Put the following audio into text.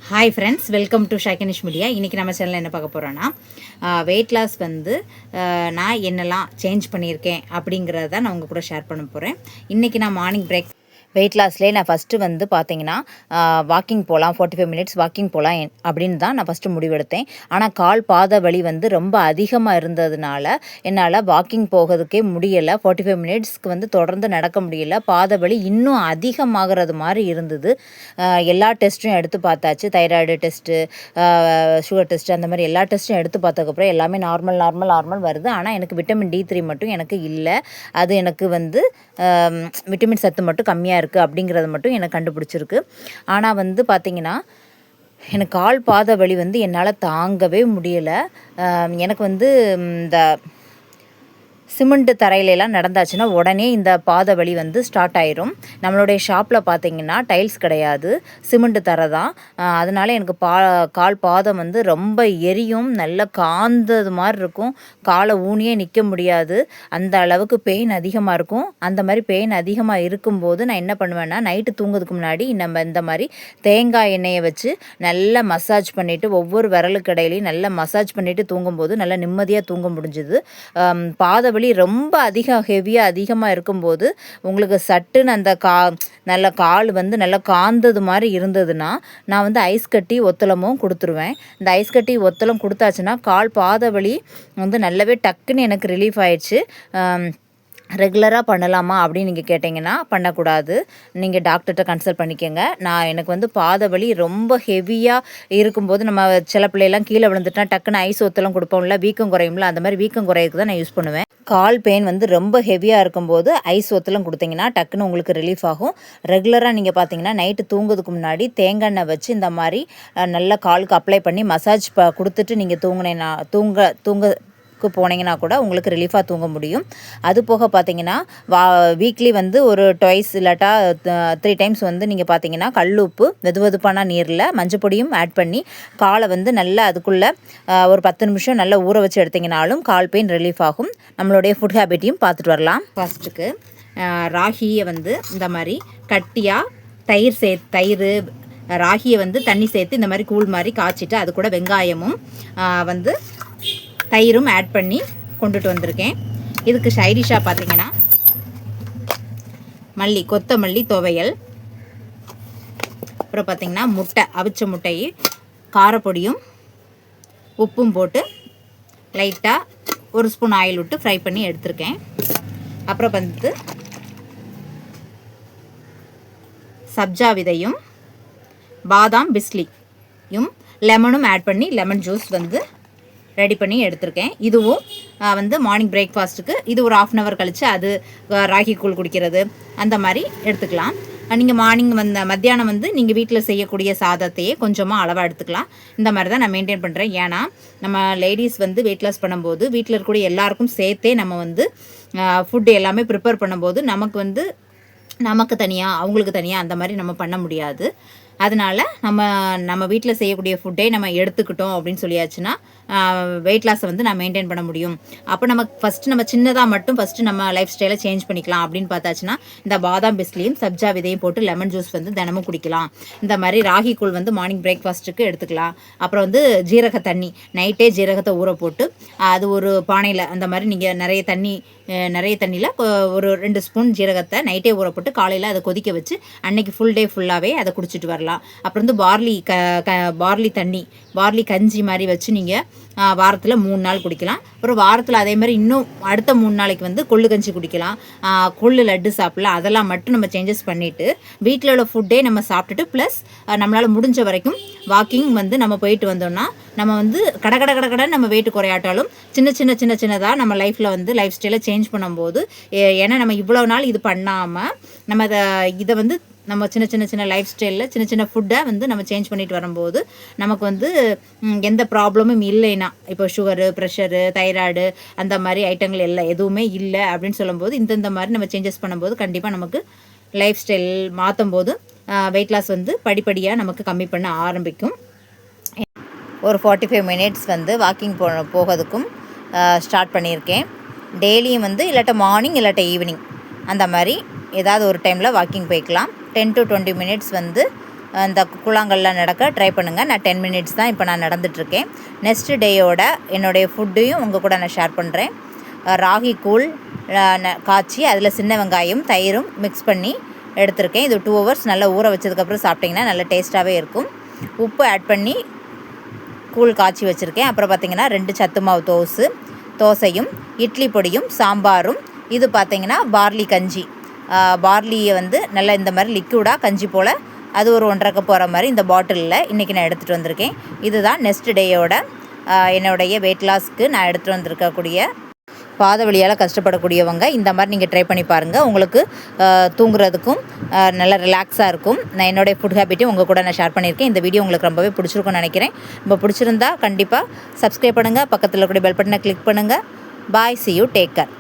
Hi friends, welcome to ஷைக்கனிஷ் media. இன்றைக்கி நம்ம சேனலில் என்ன பார்க்க போகிறோன்னா, வெயிட் லாஸ் வந்து நான் என்னெல்லாம் சேஞ்ச் பண்ணியிருக்கேன் அப்படிங்கிறத நான் உங்கள் கூட ஷேர் பண்ண போகிறேன். இன்றைக்கி நான் மார்னிங் பிரேக் வெயிட் லாஸ்லேயே நான் ஃபஸ்ட்டு வந்து பார்த்தீங்கன்னா வாக்கிங் போகலாம், 45 மினிட்ஸ் வாக்கிங் போகலாம் அப்படின்னு தான் நான் ஃபஸ்ட்டு முடிவெடுத்தேன். ஆனால் கால் பாத வலி வந்து ரொம்ப அதிகமாக இருந்ததுனால என்னால் வாக்கிங் போகிறதுக்கே முடியலை. 45 மினிட்ஸ்க்கு வந்து தொடர்ந்து நடக்க முடியல. பாத வலி இன்னும் அதிகமாகிறது மாதிரி இருந்தது. எல்லா டெஸ்ட்டும் எடுத்து பார்த்தாச்சு. தைராய்டு டெஸ்ட்டு, சுகர் டெஸ்ட்டு, அந்த மாதிரி எல்லா டெஸ்ட்டும் எடுத்து பார்த்ததுக்கப்புறம் எல்லாமே நார்மல் வருது. ஆனால் எனக்கு விட்டமின் D3 மட்டும் எனக்கு இல்லை. அது எனக்கு வந்து விட்டமின் சத்து மட்டும் கம்மியாக இருக்குது அப்படிங்கிறது மட்டும் எனக்கு கண்டுபிடிச்சிருக்கு. ஆனால் வந்து பார்த்திங்கன்னா எனக்கு கால் பாத வலி வந்து என்னால் தாங்கவே முடியலை. எனக்கு வந்து இந்த சிமெண்ட் தரையிலலாம் நடந்தாச்சுன்னா உடனே இந்த பாத வலி வந்து ஸ்டார்ட் ஆயிரும். நம்மளுடைய ஷாப்பில் பார்த்திங்கன்னா டைல்ஸ் கிடையாது, சிமெண்ட் தரை தான். அதனால் எனக்கு கால் பாதம் வந்து ரொம்ப எரியும், நல்லா காந்தது மாதிரி இருக்கும். காலை ஊனியே நிற்க முடியாது, அந்த அளவுக்கு பெயின் அதிகமாக இருக்கும். அந்த மாதிரி பெயின் அதிகமாக இருக்கும்போது நான் என்ன பண்ணுவேன்னா, நைட்டு தூங்குறதுக்கு முன்னாடி நம்ம இந்த மாதிரி தேங்காய் எண்ணெயை வச்சு நல்லா மசாஜ் பண்ணிவிட்டு ஒவ்வொரு விரலுக்கு இடையிலையும் நல்லா மசாஜ் பண்ணிவிட்டு தூங்கும்போது நல்லா நிம்மதியாக தூங்க முடிஞ்சுது. பாத வலி ரொம்ப அதிகமாக இருக்கும்போது உங்களுக்கு சட்டுன்னு அந்த நல்ல கால் வந்து நல்லா காந்தது மாதிரி இருந்ததுன்னா நான் வந்து ஐஸ் கட்டி ஒத்தளமும் கொடுத்துருவேன். இந்த ஐஸ் கட்டி ஒத்தளம் கொடுத்தாச்சுன்னா கால் பாத வலி வந்து நல்லாவே டக்குன்னு எனக்கு ரிலீஃப் ஆயிடுச்சு. ரெகுலராக பண்ணலாமா அப்படின்னு நீங்கள் கேட்டிங்கன்னா பண்ணக்கூடாது. நீங்கள் டாக்டர்கிட்ட கன்சல்ட் பண்ணிக்கோங்க. எனக்கு வந்து பாத வலி ரொம்ப ஹெவியாக இருக்கும்போது நம்ம சில பிள்ளையெல்லாம் கீழே விழுந்துட்டா டக்குன்னு ஐஸ் ஒத்தலாம் கொடுப்போம்ல, வீக்கம் குறையும்ல, அந்த மாதிரி வீக்கம் குறையக்கு தான் நான் யூஸ் பண்ணுவேன். கால் பெயின் வந்து ரொம்ப ஹெவியாக இருக்கும்போது ஐஸ் ஒத்தலம் கொடுத்தீங்கன்னா டக்குன்னு உங்களுக்கு ரிலீஃப் ஆகும். ரெகுலராக நீங்கள் பார்த்தீங்கன்னா நைட்டு தூங்குறதுக்கு முன்னாடி தேங்காய் எண்ணெய் வச்சு இந்த மாதிரி நல்லா காலுக்கு அப்ளை பண்ணி மசாஜ் கொடுத்துட்டு நீங்கள் தூங்க போனீங்கன்னா கூட உங்களுக்கு ரிலீஃபாக தூங்க முடியும். அது போக பார்த்தீங்கன்னா வீக்லி வந்து ஒரு ட்வைஸ் இல்லாட்டா 3 டைம்ஸ் வந்து நீங்கள் பார்த்தீங்கன்னா கல்லுப்பு வெதுவெதுப்பான நீரில் மஞ்சப்பொடியும் ஆட் பண்ணி காலை வந்து நல்லா அதுக்குள்ளே ஒரு 10 நிமிஷம் நல்லா ஊற வச்சு எடுத்திங்கனாலும் கால் பெயின் ரிலீஃப் ஆகும். நம்மளுடைய ஃபுட் ஹேபிட்டையும் பார்த்துட்டு வரலாம். ஃபஸ்ட்டுக்கு ராகியை வந்து இந்த மாதிரி கட்டியாக தயிர் ராகியை வந்து தண்ணி சேர்த்து இந்த மாதிரி கூழ் மாதிரி காய்ச்சிட்டு அது கூட வெங்காயமும் வந்து தயிரும் ஆட் பண்ணி கொண்டுட்டு வந்திருக்கேன். இதுக்கு சைடிஷாக பார்த்தீங்கன்னா கொத்தமல்லி துவையல், அப்புறம் பார்த்திங்கன்னா முட்டை, அவிச்ச முட்டையை காரப்பொடியும் உப்பும் போட்டு லைட்டாக 1 ஸ்பூன் ஆயில் விட்டு ஃப்ரை பண்ணி எடுத்திருக்கேன். அப்புறம் வந்து சப்ஜா விதையும் பாதாம் பிஸ்லியும் லெமனும் ஆட் பண்ணி லெமன் ஜூஸ் வந்து ரெடி பண்ணி எடுத்திருக்கேன். இதுவும் வந்து மார்னிங் பிரேக்ஃபாஸ்ட்டுக்கு இது ஒரு 1/2 hour கழித்து அது ராகி கூழ் குடிக்கிறது அந்த மாதிரி எடுத்துக்கலாம். நீங்கள் மார்னிங் மத்தியானம் வந்து நீங்கள் வீட்டில் செய்யக்கூடிய சாதத்தையே கொஞ்சமாக அளவாக எடுத்துக்கலாம். இந்த மாதிரி தான் நான் மெயின்டைன் பண்ணுறேன். ஏன்னா நம்ம லேடிஸ் வந்து வெயிட் லாஸ் பண்ணும்போது வீட்டில் இருக்கக்கூடிய எல்லாருக்கும் சேர்த்தே நம்ம வந்து ஃபுட்டு எல்லாமே ப்ரிப்பேர் பண்ணும்போது நமக்கு தனியாக அவங்களுக்கு தனியாக அந்த மாதிரி நம்ம பண்ண முடியாது. அதனால் நம்ம வீட்டில் செய்யக்கூடிய ஃபுட்டே நம்ம எடுத்துக்கிட்டோம் அப்படின்னு சொல்லியாச்சுன்னா வெயிட் லாஸை வந்து நான் மெயின்டைன் பண்ண முடியும். அப்போ நம்ம சின்னதாக மட்டும் நம்ம லைஃப் ஸ்டைலை சேஞ்ச் பண்ணிக்கலாம் அப்படின்னு பார்த்தாச்சுன்னா இந்த பாதாம் பிஸ்லியும் சப்ஜா விதையும் போட்டு லெமன் ஜூஸ் வந்து தினமும் குடிக்கலாம். இந்த மாதிரி ராகி கூழ் வந்து மார்னிங் பிரேக்ஃபாஸ்ட்டுக்கு எடுத்துக்கலாம். அப்புறம் வந்து ஜீரக தண்ணி, நைட்டே ஜீரகத்தை ஊற போட்டு அது ஒரு பானையில் அந்த மாதிரி நீங்கள் நிறைய தண்ணியில் ஒரு 2 ஸ்பூன் ஜீரகத்தை நைட்டே ஊற போட்டு காலையில் அதை கொதிக்க வச்சு அன்னைக்கு ஃபுல்லாகவே அதை குடிச்சிட்டு வரலாம். அப்புறம் வந்து பார்லி கஞ்சி மாதிரி வச்சு நீங்கள் வாரத்தில் 3 நாள் குடிக்கலாம். அப்புறம் வாரத்தில் அதே மாதிரி இன்னும் அடுத்த 3 நாளைக்கு வந்து கொள்ளு கஞ்சி குடிக்கலாம், கொள்ளு லட்டு சாப்பிடலாம். அதெல்லாம் மட்டும் நம்ம சேஞ்சஸ் பண்ணிவிட்டு வீட்டில் உள்ள ஃபுட்டே நம்ம சாப்பிட்டுட்டு ப்ளஸ் நம்மளால் முடிஞ்ச வரைக்கும் வாக்கிங் வந்து நம்ம போயிட்டு வந்தோம்னா நம்ம வந்து கடை நம்ம வெயிட் குறையாட்டாலும் சின்னதாக நம்ம லைஃப்பில் வந்து லைஃப் ஸ்டைலை சேஞ்ச் பண்ணும்போது, ஏன்னா நம்ம இவ்வளோ நாள் இது பண்ணாமல் நம்ம இதை வந்து நம்ம சின்ன லைஃப் ஸ்டைலில் சின்ன ஃபுட்டை வந்து நம்ம சேஞ்ச் பண்ணிட்டு வரும்போது நமக்கு வந்து எந்த ப்ராப்ளமும் இல்லைன்னா, இப்போ சுகரு, ப்ரெஷரு, தைராய்டு அந்த மாதிரி ஐட்டங்கள் எல்லாம் எதுவுமே இல்லை அப்படின்னு சொல்லும்போது இந்த மாதிரி நம்ம சேஞ்சஸ் பண்ணும்போது கண்டிப்பாக நமக்கு லைஃப் ஸ்டைல் மாற்றும் போது வெயிட் லாஸ் வந்து படிப்படியாக நமக்கு கம்மி பண்ண ஆரம்பிக்கும். ஒரு 45 மினிட்ஸ் வந்து வாக்கிங் போகிறதுக்கும் ஸ்டார்ட் பண்ணியிருக்கேன். டெய்லியும் வந்து இல்லாட்ட மார்னிங் இல்லாட்ட ஈவினிங் அந்த மாதிரி ஏதாவது ஒரு டைமில் வாக்கிங் போய்க்கலாம். 10 to 20 மினிட்ஸ் வந்து இந்த கூழாங்கல்லாம் நடக்க ட்ரை பண்ணுங்கள். நான் 10 மினிட்ஸ் தான் இப்போ நான் நடந்துகிட்ருக்கேன். நெக்ஸ்ட் டேயோட என்னுடைய ஃபுட்டையும் உங்கள் கூட நான் ஷேர் பண்ணுறேன். ராகி கூழ் காய்ச்சி அதில் சின்ன வெங்காயம் தயிரும் மிக்ஸ் பண்ணி எடுத்திருக்கேன். இது 2 hours நல்லா ஊற வச்சதுக்கப்புறம் சாப்பிட்டிங்கன்னா நல்ல டேஸ்ட்டாகவே இருக்கும். உப்பு ஆட் பண்ணி கூழ் காய்ச்சி வச்சுருக்கேன். அப்புறம் பார்த்திங்கன்னா 2 சத்து மாவு தோசையும் இட்லி பொடியும் சாம்பாரும். இது பார்த்திங்கன்னா பார்லி கஞ்சி. பார்லியை வந்து நல்லா இந்த மாதிரி லிக்விடாக கஞ்சி போல் அது ஒரு 1.5 கப் போகிற மாதிரி இந்த பாட்டிலில் இன்றைக்கி நான் எடுத்துகிட்டு வந்திருக்கேன். இதுதான் நெக்ஸ்ட் டேயோட என்னுடைய வெயிட் லாஸ்க்கு நான் எடுத்துகிட்டு வந்திருக்கக்கூடிய. பாத வலியால் கஷ்டப்படக்கூடியவங்க இந்த மாதிரி நீங்கள் ட்ரை பண்ணி பாருங்கள். உங்களுக்கு தூங்குறதுக்கும் நல்லா ரிலாக்ஸாக இருக்கும். நான் என்னுடைய ஃபுட் ஹேபிட்டையும் உங்கள் கூட நான் ஷேர் பண்ணியிருக்கேன். இந்த வீடியோ உங்களுக்கு ரொம்பவே பிடிச்சிருக்கும்னு நினைக்கிறேன். ரொம்ப பிடிச்சிருந்தா கண்டிப்பாக சப்ஸ்கிரைப் பண்ணுங்கள். பக்கத்தில் இருக்கக்கூடிய பெல் பட்டனை கிளிக் பண்ணுங்கள். பாய், see you, take care.